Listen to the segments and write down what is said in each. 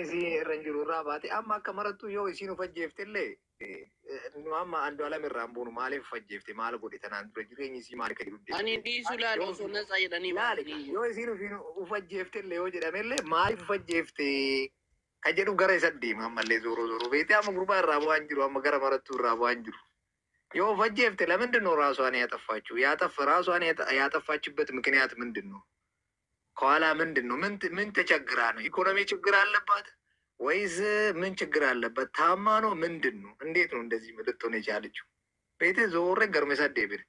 إذا رنجلو راباتي أما كمرتو يو إسينو فجيفت اللي أما عندو على من رامبونو مالي فجيفت مالو قولي تنان رجلين يسي مالي كدو أني دي سلالة سنة سايداني مالي يو إسينو فينو فجيفت اللي وجد أمير مالي فجيفت كجدو غري سدي محمد اللي زورو بيتي أما غربا رابو أنجلو أما غرا مرتو رابو أنجلو يو فجيفت لمندنو راسو أنا يتفاچو ياتف راسو أنا يتفاچبت مكنيات مندنو ከኋላ ምንድነው ምን ተቸግራ ነው ኢኮኖሚ ችግር አለባት ወይስ ምን ችግር አለበት ታማ ነው ምንድነው እንዴት ነው እንደዚህ ልትሆን የቻለችው ቤቴ ዞሬ ገርመሳ ዴቪድ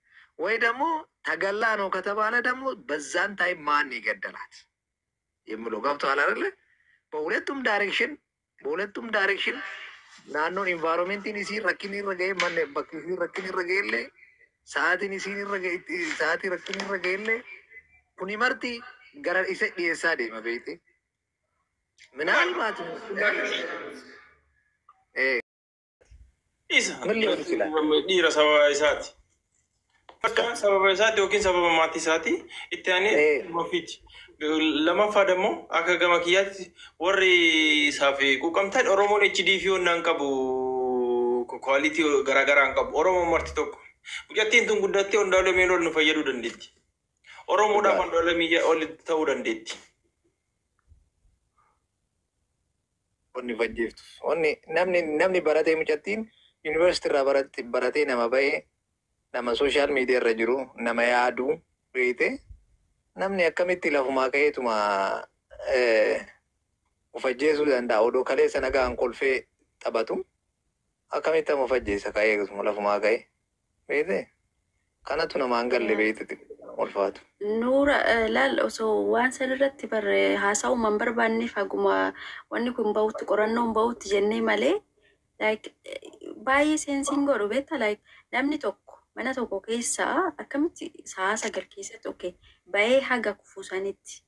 ወይ ደግሞ ተገላ ነው ከተባለ ደግሞ በዛን ታይም ማን ይገደላት የሚለው ገብቷል አይደለ በሁለቱም ዳይሬክሽን ናኖን ኢንቫይሮንመንቲን ሲ ረኪኒ ረገይ ማን በክሲ ረኪኒ ረገይለ ሰዓቲን ሲ ረገይ ሰዓቲ ረኪኒ ረገይለ ኩኒ መርቲ gara isa dhiyeessaa deema beekte ምናልባት isa dhiira sababa isaati akka sababa isaati yookiin sababa maatii isaati itti aanee ofiiti lammaffaa dammoo akka gama kiyyaatti warri isaaf quuqamtan Oromoon HDF yonnaan qabu kwaalitii garaagaraan qabu Oromoon marti tokko mucattiin tun guddattee hundaalee meeloon nu fayyaduu dandeetti. Oromoodhaaf wantoota miidiyaa olitti ta'uu dandeetti. Onni fajjeeftu. Namni baratee mucattiin yuunivarsiitii irraa baratee nama ba'ee nama sooshaal miidiyaa irra jiru nama yaaduu beekte namni akkamitti lafumaa ka'eetuma ufajjeesuu danda'a odoo kaleessa nagaan kolfee taphatu akkamitti amma ufajjeessa ka'ee lafumaa ka'e beekte kanatu namaan galle beekte. Nuura laal osoo waan san irratti haasa'u man barbaanne faguma wanni kun bahutti qorannoon bahutti jennee malee like baay'ee seensiin godhu beekta like namni tokko mana tokko keessaa akkamitti sa'a 9 keessatti okay bahee haga kufuusanitti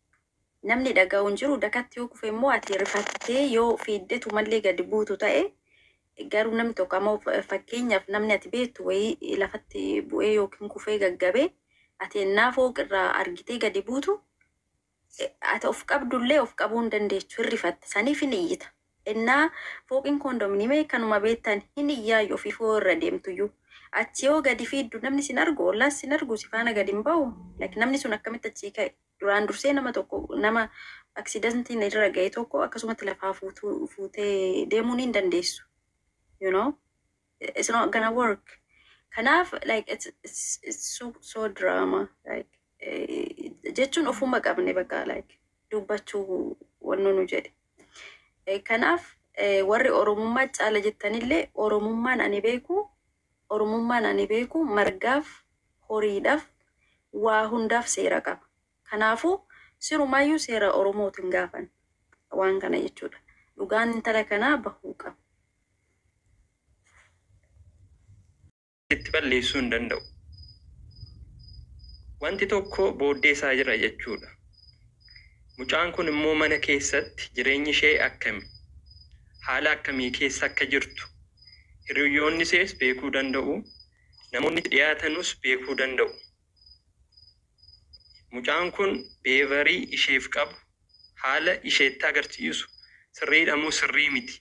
namni dhaga'u hin jiru dakatti yoo kufe immoo ati rifattee yoo fiiddetu mallee gadi buutu ta'e garuu namni tokko ammoo fakkeenyaaf namni ati beektu wayii lafatti bu'ee yookiin kufee gaggabee ati naafoo irraa argitee gadi buutu ati of qabdullee of qabuu hin dandeechu hirrifatta saniif hin iyyita innaa fooqiin kondominiimee kanuma beektan hin iyyaayu ofiifoo irra deemtuyyuu achi yoo gadi fiiddu namni sin argu ollaas sin argu si faana gadi hin bahu namni sun akkamitti achii ka'e duraan dursee nama tokko nama aksidentiin irra ga'e tokko akkasumatti lafaa fuutee deemuun hin dandeessu you know it's not gonna work. Kanaf like it's so drama like jechun ofuma qabne bakka like dubbachuu wannu nu jedhe kanaf warri oromummaa caala jettanillee oromummaan ani beeku margaaf horiidhaaf waa hundaaf seera qaba kanaafu sirumaayyuu seera oromootiin gaafan waan kana jechuudha dhugaan intala kanaa bahuu qaba. itti balleessuu hin danda'u. Wanti tokko booddee isaa jira jechuudha. Mucaan kun immoo mana keessatti jireenyi ishee akkami? Haala akkamii keessa akka jirtu? Hiriyoonni isees beekuu danda'u. Namoonni dhiyaatanus beekuu danda'u. Mucaan kun beevarii isheef qabu haala isheetti agarsiisu sirriidha moo sirrii miti?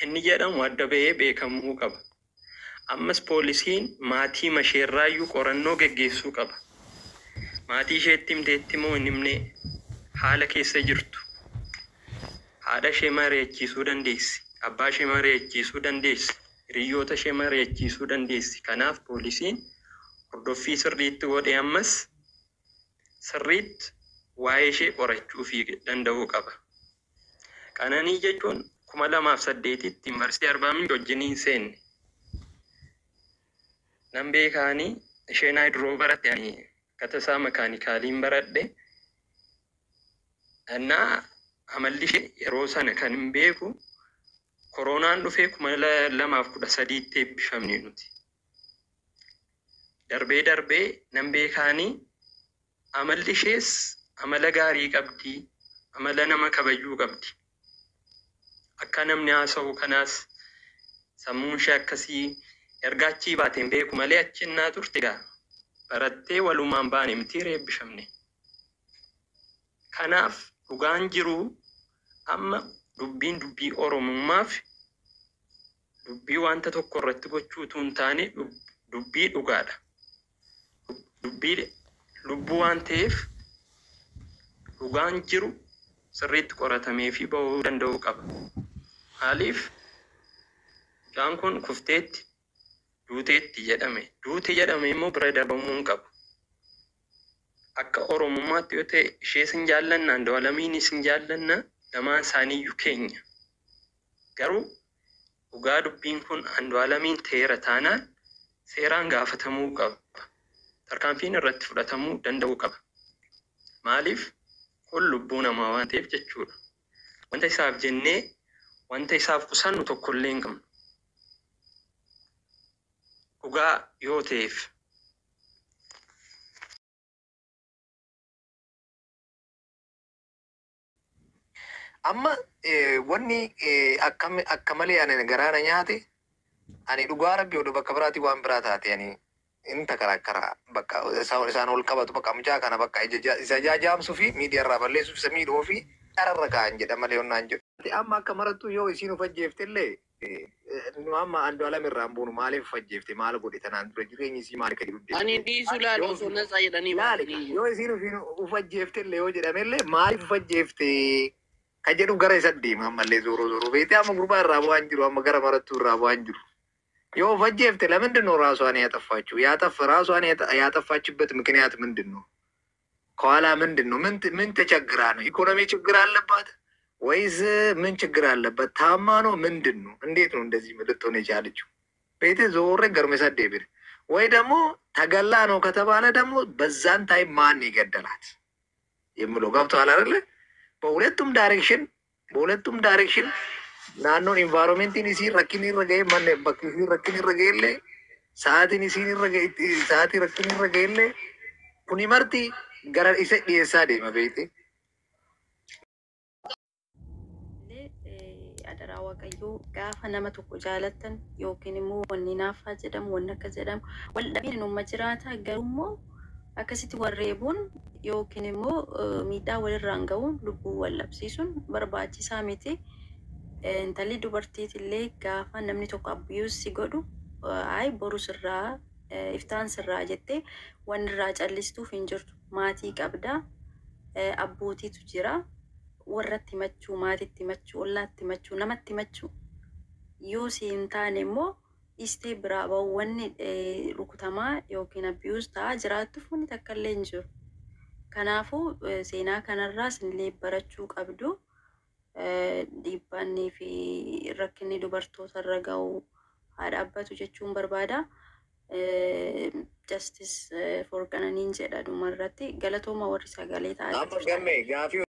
Inni jedhamu adda ba'ee beekamuu qaba. Ammas poolisiin maatii masheerraayyuu qorannoo geggeessuu qaba. Maatii isheetti himteetti moo hin himne haala keessa jirtu. Haadha ishee mari'achiisuu dandeessi. Abbaa ishee mari'achiisuu dandeessi. Hiriyoota ishee mari'achiisuu dandeessi. Kanaaf poolisiin hordoffii sirriitti godhee ammas sirriitti waa'ee ishee qorachuu danda'uu qaba. Qananii jechuun 2008tti yuunivarsiitii Arbaa Minjii wajjiniin seenne. Nan beekaanii isheen haayidroo baratte ani katasaa makaanikaaliin baradhe. Annaa amalli ishee yeroo sana kan hin beeku koronaan dhufee 2013tti eebbifamne nuti. Darbee nan beekaanii amalli ishees amala gaarii qabdi, amala nama kabajuu qabdi. Akka namni haasa'u kanaas sammuun ishee akkasii ergaachii baateen beeku malee achinnaa turte gaa barattee walumaan baane miti eebbifamne. Kanaaf dhugaan jiru amma dubbiin dubbii oromummaaf dubbii wanta tokko irratti gochuutu hin taane dubbii dhugaadha. Dubbii lubbuu waan ta'eef dhugaan jiru sirriitti qoratamee fi bahuu danda'uu qaba. Maaliif jaan kun kufteetti duuteetti jedhame. Duute jedhame immoo bira darbamuu hin qabu. Akka oromummaatti yoo ta'e ishee sin jaallanna Andu'aalamiin sin jaallanna lamaan isaaniiyyuu keenya. Garuu dhugaa dubbiin kun Andu'aalamiin ta'eera taanaan seeraan gaafatamuu qaba. Tarkaanfiin irratti fudhatamuu danda'uu qaba. Maaliif kun lubbuu namaa waan ta'eef jechuudha. Wanta isaaf jennee wanta isaaf qusannu tokkollee hin qabnu. Dhugaa yoo ta'eef. Amma wanni akka malee ani garaana nyaate ani dhugaa rabbi oduu bakka biraatti waan biraa taate ani inta karakkara bakka isaan ol qabatu bakka mucaa kana bakka isa jajaamsuu fi miidiyaa irraa balleessuuf isa miidhuu fi dhararra kaa'an jedha malee onnaan jedhu. Amma akka marattu yoo isiin ufajjeeftellee amma Andu'aalam irraan buunu maaliif ufajjeefte maal godhe tanaan dura jireenyi isii maal akka jedhu. Ani dhiisu laala osoo natsaa jedhanii yoo isiin ufajjeeftellee yoo jedhamellee maaliif ufajjeefte ka jedhu gara isa deema ammallee zooroo beete amma gurbaa irraa bu'aan jiru amma gara marattuu irraa bu'aan jiru. Yo fajjefte ለምንድን ነው ራሷን ያጠፋችው? ራሷን ያጠፋችበት ምክንያት ምንድን ነው? ከኋላ ምንድን ነው? ምን ተቸግራ ነው? ኢኮኖሚ ችግር አለባት ወይስ ምን ችግር አለበት? ታማ ነው? ምንድን ነው? እንዴት ነው እንደዚህ ልትሆን የቻለችው? ቤት ዞሬ ገርመሳ ዴቪድ ወይ ደግሞ ተገላ ነው ከተባለ ደግሞ በዛን ታይም ማን ይገደላት የሚለው ገብቶሃል አይደለ? በሁለቱም ዳይሬክሽን naannoon environmentiin isii rakkinni irra ga'e manne bakki isii rakkinni irra ga'ellee sa'aatiin isiin irra ga'e sa'aatii rakkinni irra ga'ellee kuni marti gara isa dhiyeessaa deema beekte. Adaraa waaqayyoo gaafa nama tokko jaalattan yookiin immoo wanni naafaa jedhamu wanni akka jedhamu wal dhabiin uumma jiraata garuu immoo akkasitti warreebuun yookiin immoo miidhaa walirraan ga'uun lubbuu wal dhabsiisuun barbaachisaa miti. Intalli dubartiitillee gaafa namni tokko abiyuus si godhu ay boru sirraa iftaan sirraa jettee waan irraa callistuuf hin jirtu. Maatii qabdaa abbootiitu jira warratti himachuu maatiitti himachuu ollaatti himachuu namatti himachuu yoo si hin taane immoo istee biraa ba'u wanni rukutamaa yookiin abiyuus ta'aa jiraattuuf wanni takka illee hin jiru. Kanaafuu seenaa kanarraa isinillee barachuu qabdu. Dhiibbannii fi rakkinni dubartoota irra ga'u haa dhaabbatu jechuun barbaada. Justice for Qananiin jedha dhumarratti galatooma warri sagalee ta'aa. Amma gammee gaafii